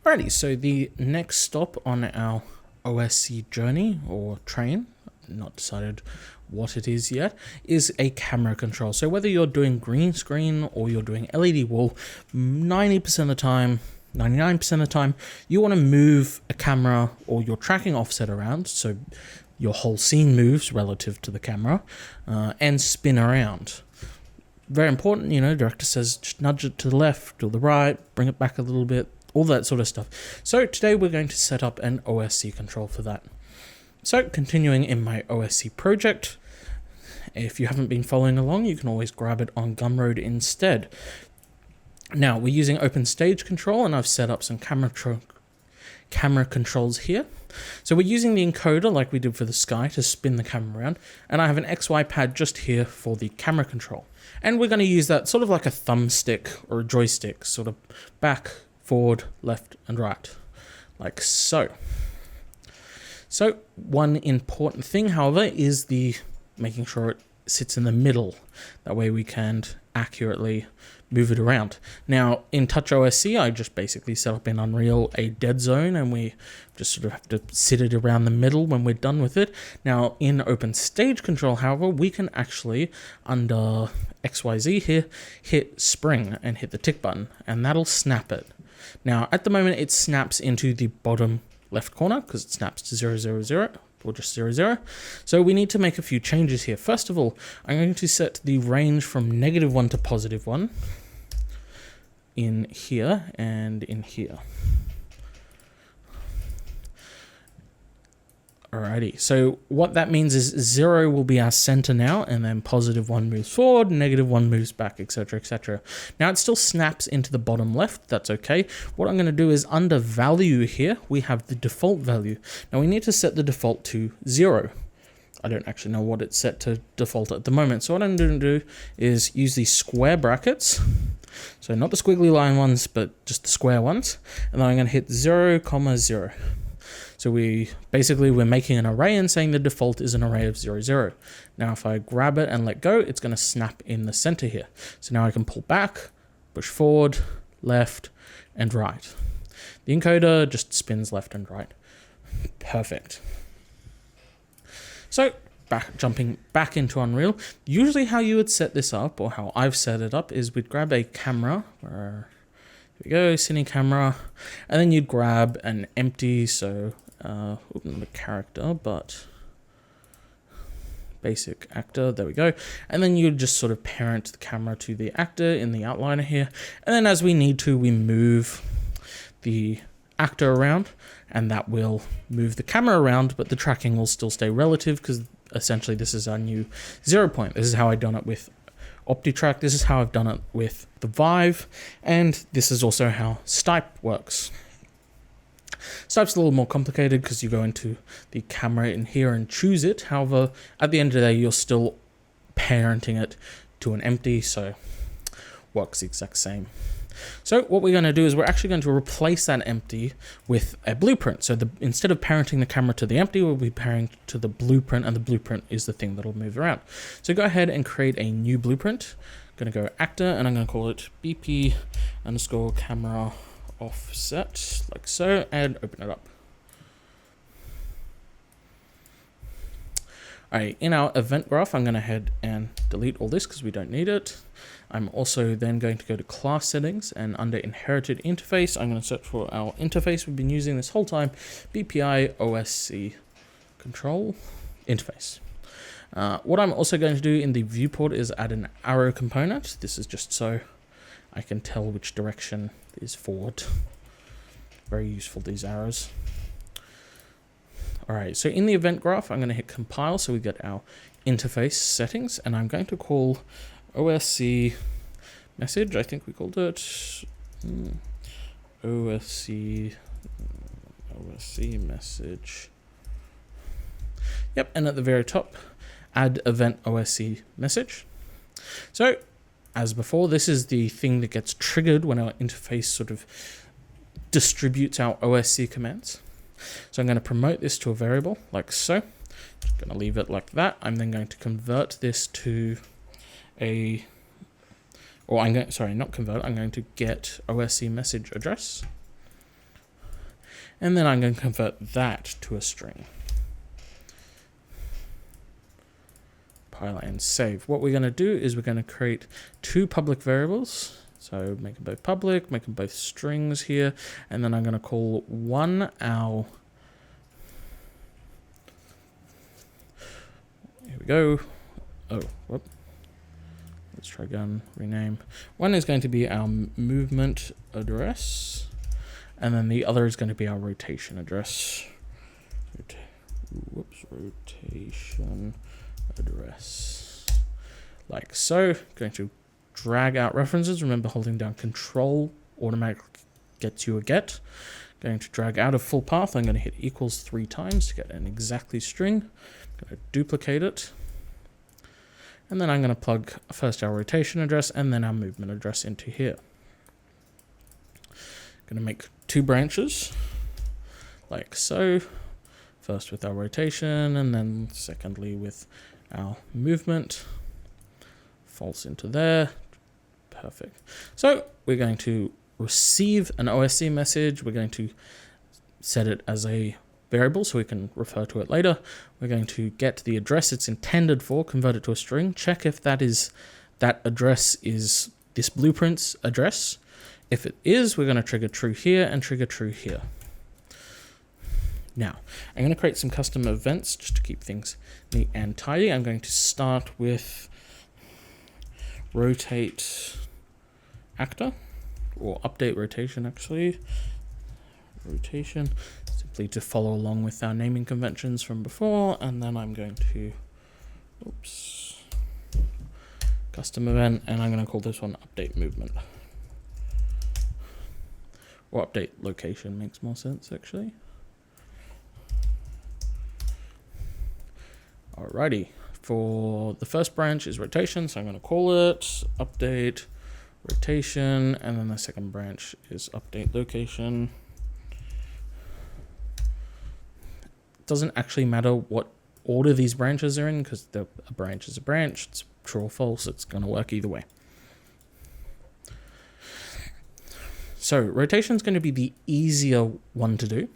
Alrighty, so the next stop on our OSC journey or train, not decided what it is yet, is a camera control. So whether you're doing green screen or you're doing LED wall, 90% of the time, 99% of the time, you want to move a camera or your tracking offset around, so your whole scene moves relative to the camera, and spin around. Very important, director says just nudge it to the left or the right, bring it back a little bit, all that sort of stuff. So today we're going to set up an OSC control for that. So continuing in my OSC project, if you haven't been following along, you can always grab it on Gumroad instead. Now we're using Open Stage Control, and I've set up some camera controls here. So we're using the encoder like we did for the sky to spin the camera around, and I have an XY pad just here for the camera control. And we're going to use that sort of like a thumbstick or a joystick, sort of back, forward, left, and right, like so. So one important thing, however, is the making sure it sits in the middle. That way we can accurately move it around. Now in Touch OSC, I just basically set up in Unreal a dead zone, and we just sort of have to sit it around the middle when we're done with it. Now in Open Stage Control, however, we can actually, under XYZ here, hit spring and hit the tick button, and that'll snap it. Now at the moment it snaps into the bottom left corner because it snaps to 0, 0, 0, or just 0, 0. So we need to make a few changes here. First of all, I'm going to set the range from -1 to +1 in here and in here. Alrighty, so what that means is 0 will be our center now, and then +1 moves forward, -1 moves back, etc, etc. Now it still snaps into the bottom left, that's okay. What I'm going to do is under value here, we have the default value. Now we need to set the default to 0. I don't actually know what it's set to default at the moment. So what I'm going to do is use these square brackets. So not the squiggly line ones, but just the square ones. And then I'm going to hit 0, 0. So we're making an array and saying the default is an array of 0, 0. Now if I grab it and let go, it's going to snap in the center here. So now I can pull back, push forward, left, and right. The encoder just spins left and right. Perfect. So jumping back into Unreal, usually how you would set this up, or how I've set it up, is we'd grab a camera, here we go, cine camera, and then you'd grab an empty, so not a character, but basic actor, there we go, and then you'd just sort of parent the camera to the actor in the outliner here, and then as we need to, we move the actor around, and that will move the camera around, but the tracking will still stay relative because essentially this is our new 0 point. This is how I've done it with OptiTrack, this is how I've done it with the Vive, and this is also how Stipe works. Stipe's a little more complicated because you go into the camera in here and choose it. However, at the end of the day, you're still parenting it to an empty, so works the exact same. So what we're going to do is we're actually going to replace that empty with a blueprint. So instead of parenting the camera to the empty, we'll be parenting to the blueprint, and the blueprint is the thing that'll move around. So go ahead and create a new blueprint. I'm going to go actor, and I'm going to call it BP_camera offset, like so, and open it up. Alright, in our event graph, I'm going to head and delete all this because we don't need it. I'm also then going to go to class settings, and under inherited interface, I'm going to search for our interface we've been using this whole time, BPI OSC control interface. What I'm also going to do in the viewport is add an arrow component. This is just so I can tell which direction is forward. Very useful, these arrows. Alright, so in the event graph, I'm going to hit compile so we get our interface settings, and I'm going to call OSC message, I think we called it OSC message. Yep, and at the very top, add event OSC message. So as before, this is the thing that gets triggered when our interface sort of distributes our OSC commands. So I'm going to promote this to a variable like so. Just going to leave it like that. I'm then going to convert this to a, or I'm going, sorry, not convert, I'm going to get OSC message address. And then I'm going to convert that to a string. Compile and save. What we're going to do is we're going to create two public variables. So make them both public, make them both strings here, and then I'm going to call one our, here we go. Oh, whoop. Let's try again, rename. One is going to be our movement address, and then the other is going to be our rotation address. Rotation address. Like so. Going to drag out references. Remember, holding down Control automatically gets you a get. Going to drag out a full path. I'm going to hit equals 3 times to get an exactly string. I'm going to duplicate it. And then I'm going to plug first our rotation address and then our movement address into here. Going to make 2 branches like so. First with our rotation and then secondly with our movement. False into there. Perfect. So we're going to receive an OSC message. We're going to set it as a variable so we can refer to it later. We're going to get the address it's intended for, convert it to a string, check if that address is this blueprint's address. If it is, we're going to trigger true here and trigger true here. Now, I'm going to create some custom events just to keep things neat and tidy. I'm going to start with rotate actor, or update rotation actually. Rotation, simply to follow along with our naming conventions from before, and then I'm going to, oops, custom event, and I'm going to call this one update movement. Or update location makes more sense actually. Alrighty, for the first branch is rotation, so I'm going to call it update rotation, and then the second branch is update location. Doesn't actually matter what order these branches are in because a branch is a branch. It's true or false. It's going to work either way. So rotation is going to be the easier one to do,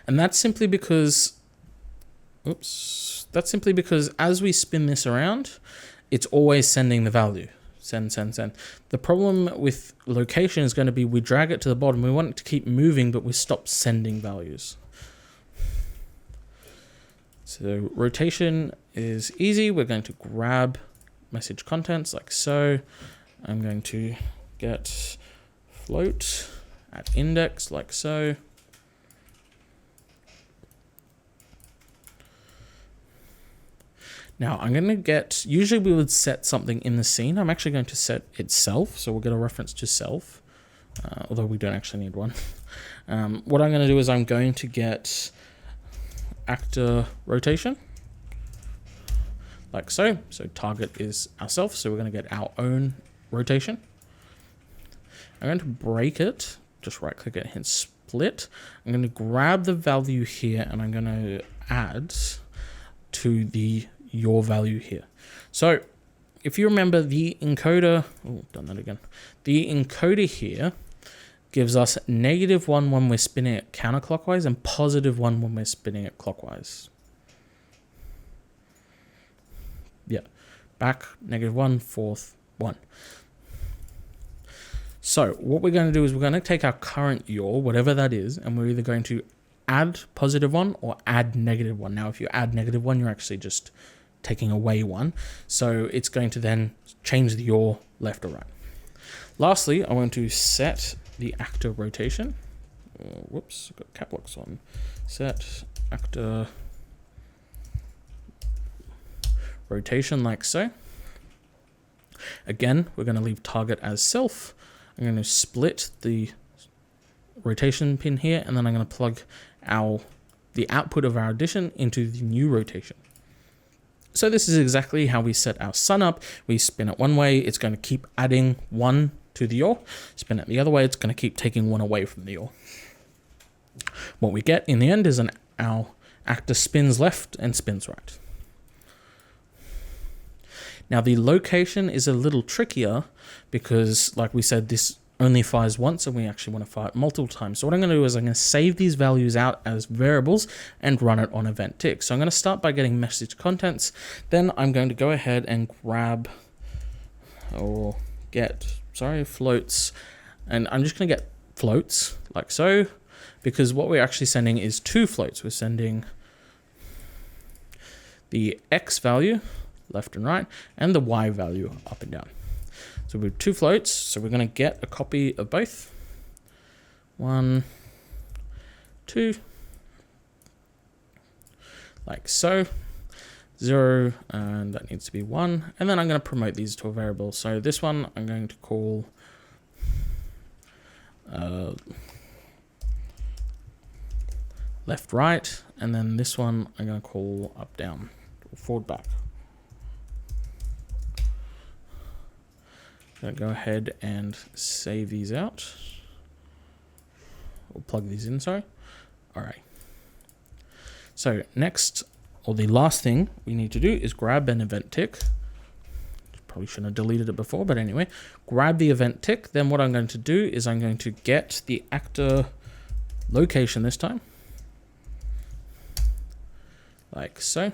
and that's simply because, as we spin this around, it's always sending the value. Send. The problem with location is going to be we drag it to the bottom. We want it to keep moving, but we stop sending values. So rotation is easy. We're going to grab message contents like so. I'm going to get float at index like so. Now I'm going to get, usually we would set something in the scene. I'm actually going to set itself. So we'll get a reference to self, although we don't actually need one. What I'm going to do is I'm going to get actor rotation like so. So target is ourself. So we're going to get our own rotation. I'm going to break it, just right click it, hit split. I'm going to grab the value here and I'm going to add to your value here. So if you remember the encoder, the encoder here gives us -1 when we're spinning it counterclockwise and +1 when we're spinning it clockwise. Yeah, back, -1, forth, 1. So what we're going to do is we're going to take our current yaw, whatever that is, and we're either going to add +1 or add -1. Now, if you add -1, you're actually just taking away 1. So it's going to then change the yaw left or right. Lastly, I want to set the actor rotation. Whoops, I've got cap locks on. Set actor rotation like so. Again, we're going to leave target as self. I'm going to split the rotation pin here, and then I'm going to plug the output of our addition into the new rotation. So this is exactly how we set our sun up. We spin it one way, it's going to keep adding 1 to the yaw. Spin it the other way, it's going to keep taking 1 away from the yaw. What we get in the end is our actor spins left and spins right. Now the location is a little trickier because, like we said, this only fires once and we actually want to fire it multiple times. So what I'm going to do is I'm going to save these values out as variables and run it on event tick. So I'm going to start by getting message contents. Then I'm going to go ahead and grab or get, floats. And I'm just going to get floats like so, because what we're actually sending is 2 floats. We're sending the X value left and right and the Y value up and down. So we have 2 floats, so we're going to get a copy of both. 1, 2, like so. 0, and that needs to be 1. And then I'm going to promote these to a variable. So this one I'm going to call left, right, and then this one I'm going to call up, down, or forward, back. I'm going to go ahead and save these out, or plug these in, sorry. All right. So next, or the last thing we need to do is grab an event tick. Probably shouldn't have deleted it before, but anyway, grab the event tick. Then what I'm going to do is I'm going to get the actor location this time, like so.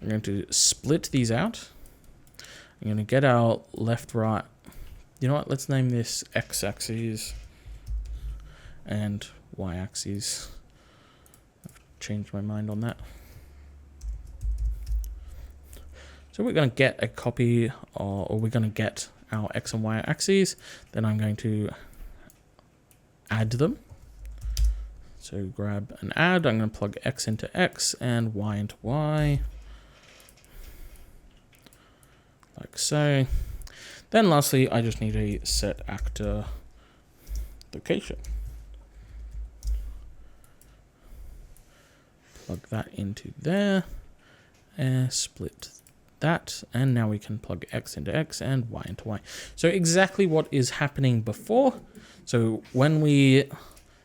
I'm going to split these out. I'm going to get our left, right. You know what? Let's name this x-axis and y-axis. I've changed my mind on that. So we're going to get a copy, or we're going to get our x and y axes. Then I'm going to add them. So grab and add. I'm going to plug x into x and y into y. Like so. Then lastly, I just need a set actor location. Plug that into there. And split that, and now we can plug x into x and y into y. So exactly what is happening before. So when we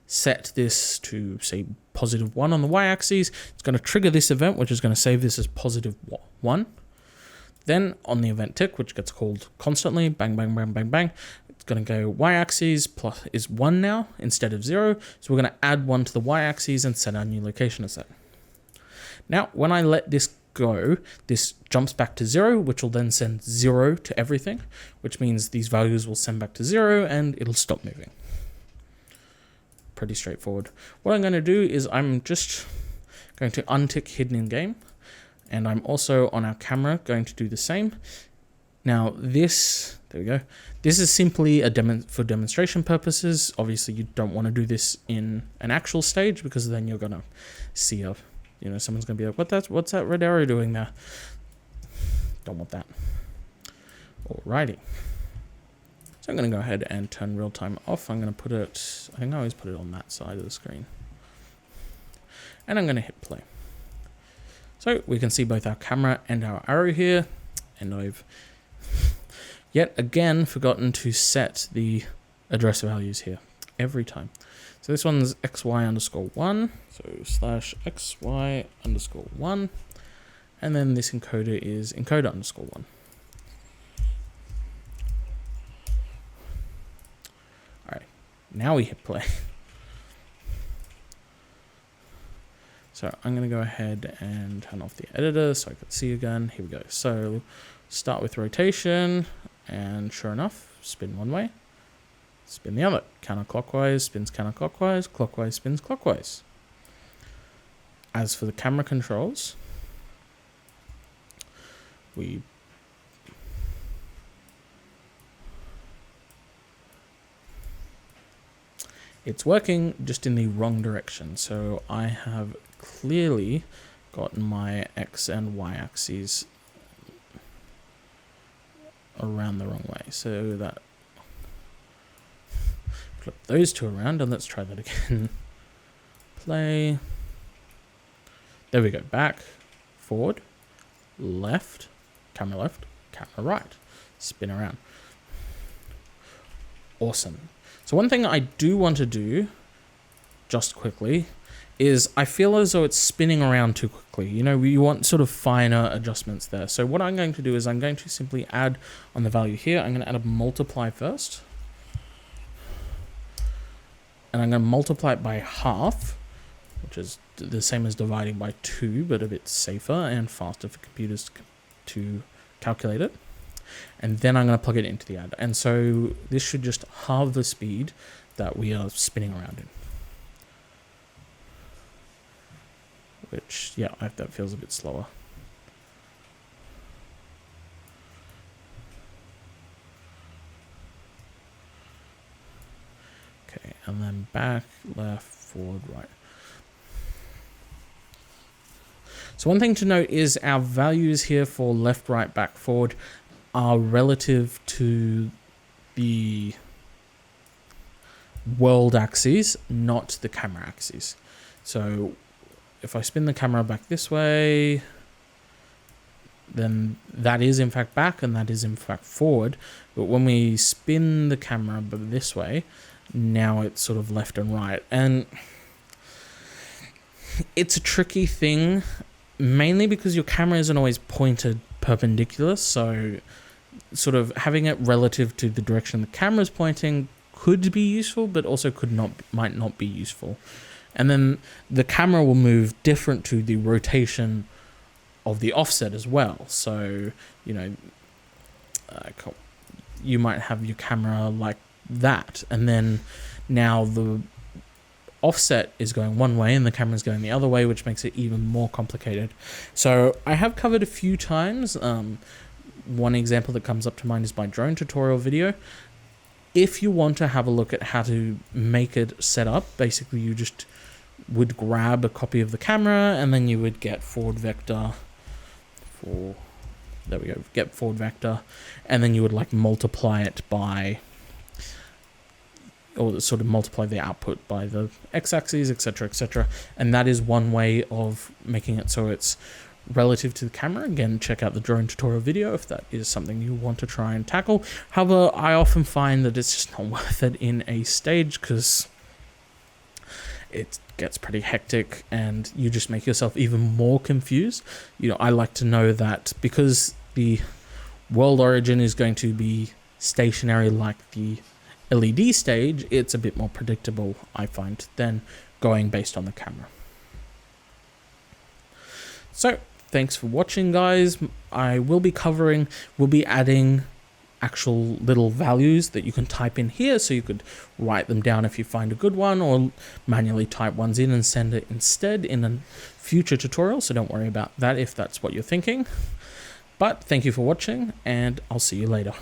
set this to say +1 on the y-axis, it's going to trigger this event, which is going to save this as +1. Then on the event tick, which gets called constantly, bang, bang, bang, bang, bang, it's going to go y-axis plus is 1 now instead of 0. So we're going to add 1 to the y-axis and set our new location as that. Now, when I let this go, this jumps back to 0, which will then send 0 to everything, which means these values will send back to 0 and it'll stop moving. Pretty straightforward. What I'm going to do is I'm just going to untick hidden in game, and I'm also on our camera going to do the same. Now this, there we go. This is simply for demonstration purposes. Obviously you don't want to do this in an actual stage, because then you're going to see a someone's going to be like, what's that red arrow doing there? Don't want that. Alrighty. So I'm going to go ahead and turn real time off. I'm going to put it, I think I always put it on that side of the screen. And I'm going to hit play. So we can see both our camera and our arrow here. And I've yet again forgotten to set the address values here every time. So this one's xy_1, so /xy_1, and then this encoder is encoder_1. All right, now we hit play. So I'm going to go ahead and turn off the editor so I can see again. Here we go. So start with rotation, and sure enough, spin one way. Spin the other. Counterclockwise, spins counterclockwise, clockwise, spins clockwise. As for the camera controls, it's working just in the wrong direction. So I have clearly gotten my X and Y axes around the wrong way. So that, flip those two around, and let's try that again. Play. There we go. Back, forward, left, camera right. Spin around. Awesome. So one thing I do want to do, just quickly, is I feel as though it's spinning around too quickly. You want sort of finer adjustments there. So what I'm going to do is I'm going to simply add on the value here. I'm going to add a multiply first. and I'm going to multiply it by half, which is the same as dividing by 2, but a bit safer and faster for computers to calculate it. And then I'm going to plug it into the adder. And so this should just halve the speed that we are spinning around in. Which, yeah, that feels a bit slower. Okay, and then back, left, forward, right. So one thing to note is our values here for left, right, back, forward are relative to the world axis, not the camera axis. So if I spin the camera back this way, then that is in fact back and that is in fact forward. But when we spin the camera this way, now it's sort of left and right. And it's a tricky thing, mainly because your camera isn't always pointed perpendicular. So sort of having it relative to the direction the camera's pointing could be useful, but also might not be useful. And then the camera will move different to the rotation of the offset as well. So, you know, you might have your camera like that, and then now the offset is going one way and the camera's going the other way, which makes it even more complicated. So I have covered a few times. One example that comes up to mind is my drone tutorial video. If you want to have a look at how to make it set up, basically you just would grab a copy of the camera and then you would get forward vector for, there we go, get forward vector, and then you would like multiply it by, or sort of multiply the output by the x-axis, etc., etc. And that is one way of making it so it's relative to the camera. Again, check out the drone tutorial video if that is something you want to try and tackle. However, I often find that it's just not worth it in a stage because it gets pretty hectic and you just make yourself even more confused. You know, I like to know that because the world origin is going to be stationary like the LED stage, it's a bit more predictable, I find, than going based on the camera. So thanks for watching, guys. I will be adding actual little values that you can type in here, so you could write them down if you find a good one, or manually type ones in and send it instead in a future tutorial. So don't worry about that if that's what you're thinking. But thank you for watching, and I'll see you later.